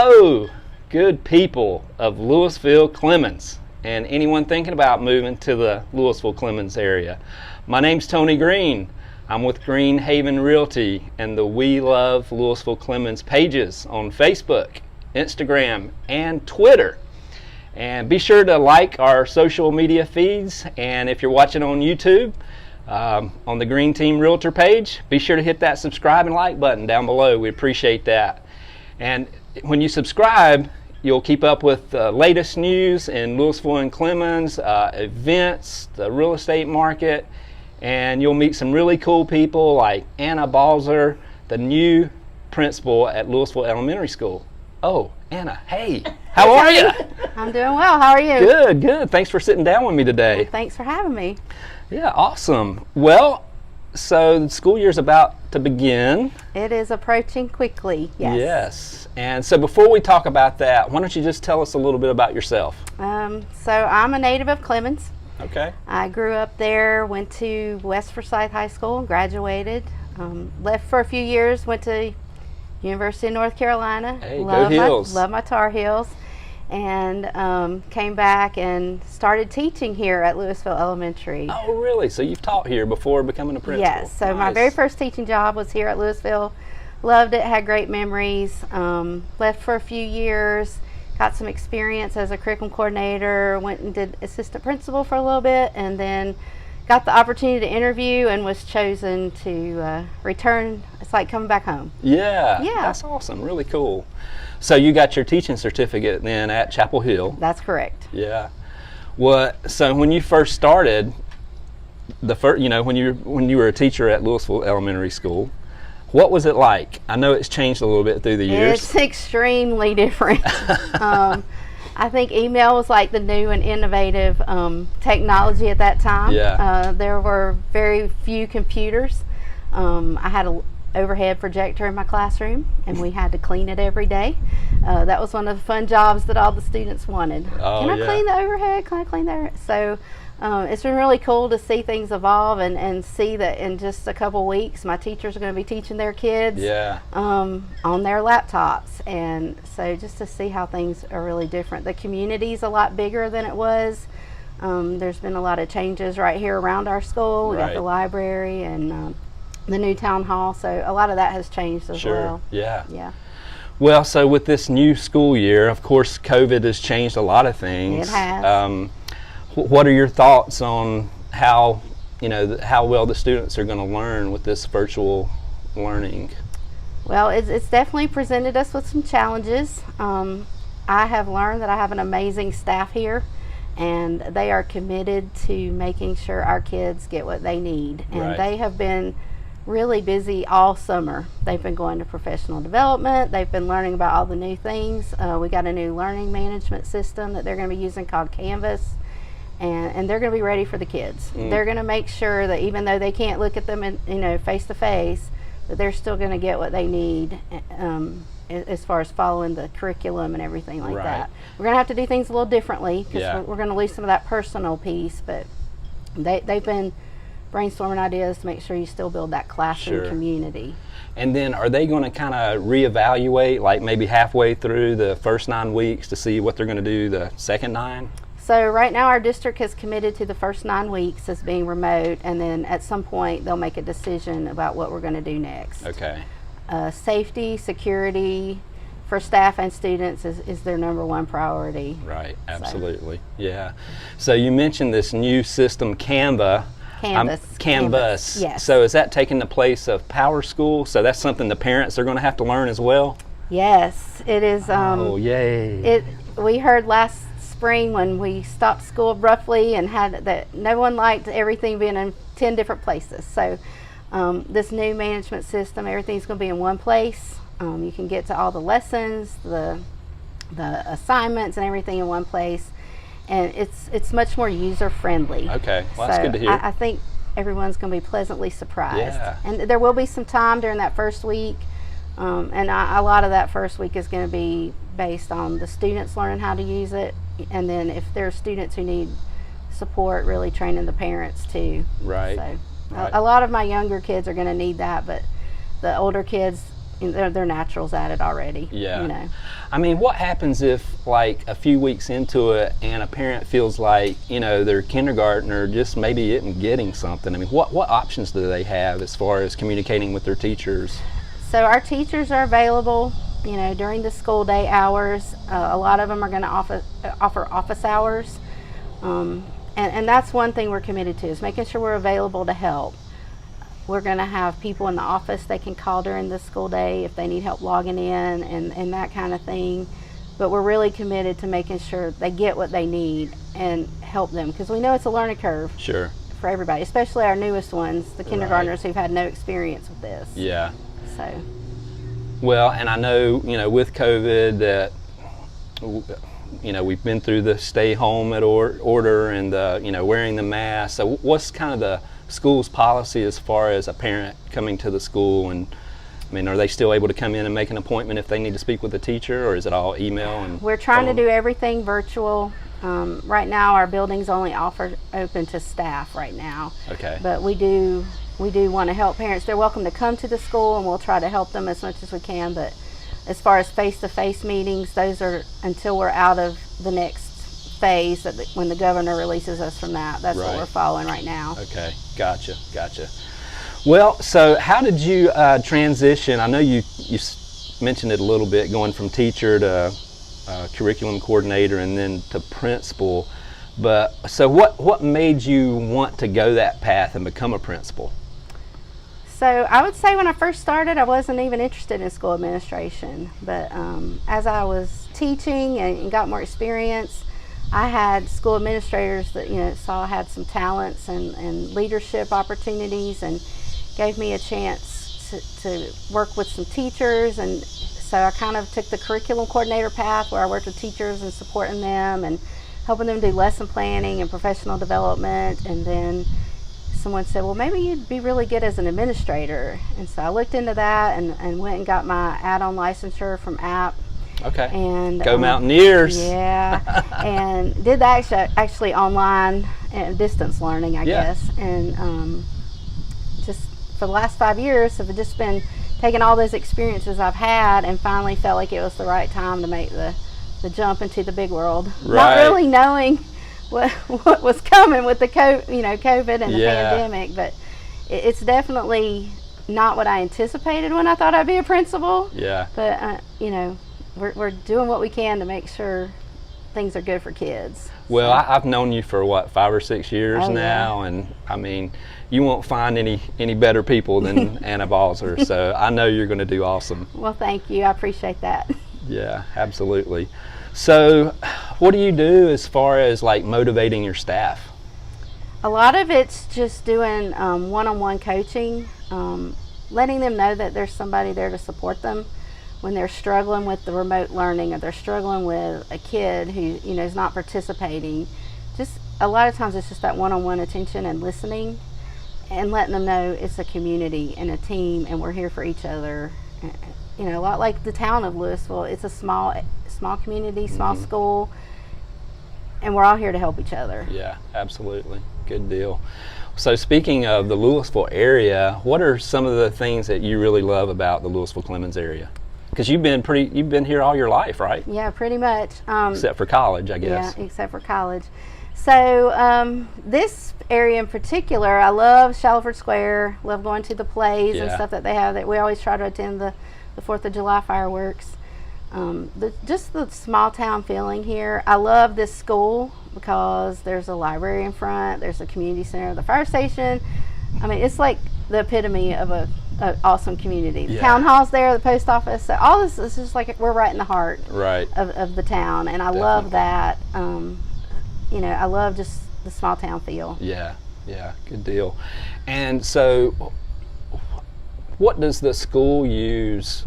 Hello, good people of Louisville-Clemmons and anyone thinking about moving to the Louisville-Clemmons area. My name's Tony Green. I'm with Green Haven Realty and the We Love Louisville-Clemmons pages on Facebook, Instagram, and Twitter. And be sure to like our social media feeds, and if you're watching on YouTube, on the Green Team Realtor page, be sure to hit that subscribe and like button down below. We appreciate that. And when you subscribe, you'll keep up with the latest news in Louisville and Clemmons, events, the real estate market, and you'll meet some really cool people like Anna Balser, the new principal at Louisville Elementary School. Oh, Anna, hey, how are you? I'm doing well. How are you? Good, good. Thanks for sitting down with me today. Well, thanks for having me. Yeah, awesome. Well, so the school year's about to begin. It is approaching quickly, yes. Yes. And so before we talk about that, why don't you just tell us a little bit about yourself? So I'm a native of Clemmons. Okay. I grew up there, went to West Forsyth High School, graduated, left for a few years, went to University of North Carolina. Hey, go Heels. Love my Tar Heels. And came back and started teaching here at Louisville Elementary. Oh, really? So you've taught here before becoming a principal? Yes. So my very first teaching job was here at Louisville. Loved it, had great memories. Left for a few years, got some experience as a curriculum coordinator, went and did assistant principal for a little bit, and then got the opportunity to interview and was chosen to return. It's like coming back home. Yeah. Yeah. That's awesome. Really cool. So you got your teaching certificate then at Chapel Hill. That's correct. Yeah. So when you first started, when you were a teacher at Louisville Elementary School, what was it like? I know it's changed a little bit through the years. It's extremely different. I think email was like the new and innovative technology at that time. Yeah. There were very few computers. I had an overhead projector in my classroom, and we had to clean it every day. That was one of the fun jobs that all the students wanted. Oh, Can I yeah. clean the overhead? Can I clean the overhead? So it's been really cool to see things evolve and see that in just a couple weeks my teachers are going to be teaching their kids on their laptops, and so just to see how things are really different. The community's a lot bigger than it was. There's been a lot of changes right here around our school. We got the library and the new town hall, so a lot of that has changed as well. Yeah. Yeah. Well, so with this new school year, of course, COVID has changed a lot of things. It has. What are your thoughts on how well the students are going to learn with this virtual learning? Well, it's definitely presented us with some challenges. I have learned that I have an amazing staff here, and they are committed to making sure our kids get what they need. And they have been really busy all summer. They've been going to professional development. They've been learning about all the new things. We got a new learning management system that they're going to be using called Canvas. And they're going to be ready for the kids. They're going to make sure that even though they can't look at them face to face, that they're still going to get what they need as far as following the curriculum and everything like that. We're going to have to do things a little differently because we're going to lose some of that personal piece, but they've been brainstorming ideas to make sure you still build that classroom community. And then are they going to kind of reevaluate, like maybe halfway through the first 9 weeks to see what they're going to do the second 9? So right now our district has committed to the first 9 weeks as being remote, and then at some point they'll make a decision about what we're going to do next. Okay. Safety, security for staff and students is their #1 priority. Right, absolutely. Yeah. So you mentioned this new system, Canvas. Canvas. Yes. So is that taking the place of Power School? So that's something the parents are going to have to learn as well? Yes, it is. Oh, yay. We heard last spring when we stopped school abruptly and had that no one liked everything being in 10 different places. So this new management system, everything's going to be in one place. You can get to all the lessons, the assignments and everything in one place. And it's much more user friendly. Okay, well that's good to hear. I think everyone's going to be pleasantly surprised. Yeah. And there will be some time during that first week. And a lot of that first week is going to be based on the students learning how to use it, and then if there are students who need support, really training the parents too. Right. So a lot of my younger kids are going to need that, but the older kids they're naturals at it already. Yeah. You know. I mean, what happens if, like, a few weeks into it and a parent feels like, you know, their kindergartner just maybe isn't getting something? I mean, what options do they have as far as communicating with their teachers? So our teachers are available, you know, during the school day hours. A lot of them are going to offer office hours. And that's one thing we're committed to, is making sure we're available to help. We're going to have people in the office they can call during the school day if they need help logging in and that kind of thing. But we're really committed to making sure they get what they need and help them, because we know it's a learning curve. Sure. For everybody, especially our newest ones, the kindergartners who've had no experience with this. Yeah. So. Well, and I know, you know, with COVID that, you know, we've been through the stay home at order and the, you know, wearing the mask. So what's kind of the school's policy as far as a parent coming to the school? And I mean, are they still able to come in and make an appointment if they need to speak with the teacher, or is it all email? And we're trying phone? to do everything virtual. Right now our building's only open to staff right now. Okay. But we do want to help parents. They're welcome to come to the school and we'll try to help them as much as we can. But as far as face-to-face meetings, those are until we're out of the next phase, when the governor releases us from that. That's what we're following right now. Okay, gotcha. Well, so how did you transition? I know you mentioned it a little bit, going from teacher to curriculum coordinator and then to principal. But so what made you want to go that path and become a principal? So I would say when I first started, I wasn't even interested in school administration. But as I was teaching and got more experience, I had school administrators that, you know, saw I had some talents and leadership opportunities, and gave me a chance to work with some teachers. And so I kind of took the curriculum coordinator path, where I worked with teachers and supporting them and helping them do lesson planning and professional development. And then someone said, well, maybe you'd be really good as an administrator. And so I looked into that and went and got my add-on licensure from App. Okay. And go Mountaineers. Yeah. And did that actually online and distance learning, I guess. And just for the last 5 years have just been taking all those experiences I've had and finally felt like it was the right time to make the jump into the big world. Not really knowing what was coming with the COVID and the pandemic, but it's definitely not what I anticipated when I thought I'd be a principal. Yeah. But you know, we're doing what we can to make sure things are good for kids. Well, I've known you for what, 5 or 6 years now, yeah. and I mean, you won't find any better people than Anna Balser. So I know you're going to do awesome. Well, thank you. I appreciate that. Yeah, absolutely. So what do you do as far as like motivating your staff? A lot of it's just doing one-on-one coaching, letting them know that there's somebody there to support them when they're struggling with the remote learning, or they're struggling with a kid who, you know, is not participating. Just a lot of times it's just that one-on-one attention and listening, and letting them know it's a community and a team, and we're here for each other. You know, a lot like the town of Louisville, it's a small community, small school, and we're all here to help each other. Yeah, absolutely. Good deal. So speaking of the Louisville area, what are some of the things that you really love about the Louisville-Clemmons area? Because you've been here all your life, right? Yeah, pretty much. Except for college, I guess. Yeah, except for college. So this area in particular, I love Shallowford Square, love going to the plays and stuff that they have. That we always try to attend the 4th of July fireworks. Just the small town feeling here. I love this school because there's a library in front, there's a community center, the fire station. I mean, it's like the epitome of an awesome community. The town hall's there, the post office, so all this is just like we're right in the heart of the town, and I love that. You know, I love just the small town feel. Yeah, good deal. And so what does the school use,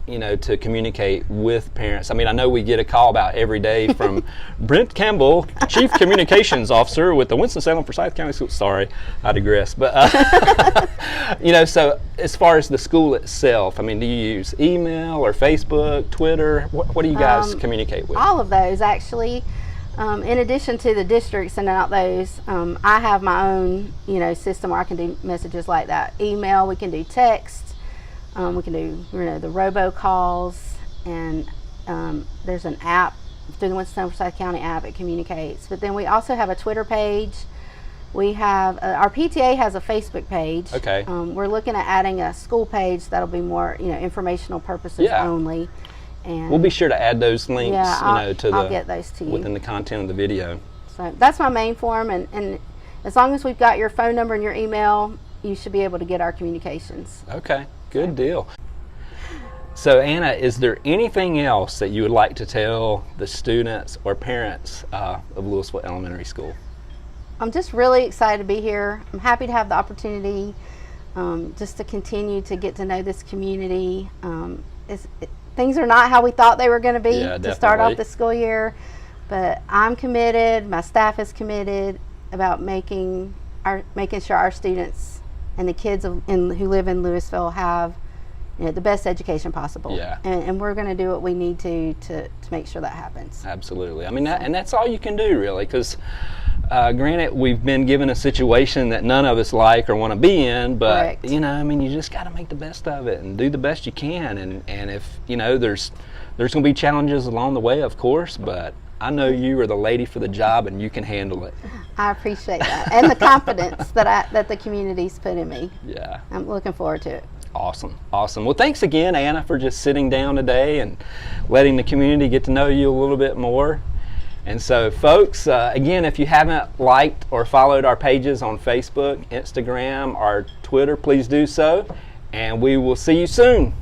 you know, to communicate with parents? I mean, I know we get a call about every day from Brent Campbell, Chief Communications Officer with the Winston-Salem Forsyth County School. Sorry, I digress. But, you know, so as far as the school itself, I mean, do you use email or Facebook, Twitter? What do you guys communicate with? All of those, actually. In addition to the district sending out those, I have my own, you know, system where I can do messages like that. Email, we can do text. We can do the robocalls, and there's an app through the Winston-Forsyth County app. It communicates. But then we also have a Twitter page. We have our PTA has a Facebook page. Okay. We're looking at adding a school page that'll be more informational purposes only. And we'll be sure to add those links. I'll get those to you within the content of the video. So that's my main form, and as long as we've got your phone number and your email, you should be able to get our communications. Okay, good deal. So Anna, is there anything else that you would like to tell the students or parents of Louisville Elementary School? I'm just really excited to be here. I'm happy to have the opportunity just to continue to get to know this community. Things are not how we thought they were going to be to start off the school year, but I'm committed, my staff is committed about making sure our students and the kids who live in Louisville have the best education possible. Yeah. And we're going to do what we need to make sure that happens. Absolutely. I mean, and that's all you can do, really, because granted, we've been given a situation that none of us like or want to be in, but Correct. you just got to make the best of it and do the best you can. And if there's going to be challenges along the way, of course, but I know you are the lady for the job and you can handle it. I appreciate that, and the confidence that the community's put in me. Yeah. I'm looking forward to it. Awesome. Well, thanks again, Anna, for just sitting down today and letting the community get to know you a little bit more. And so, folks, again, if you haven't liked or followed our pages on Facebook, Instagram, or Twitter, please do so. And we will see you soon.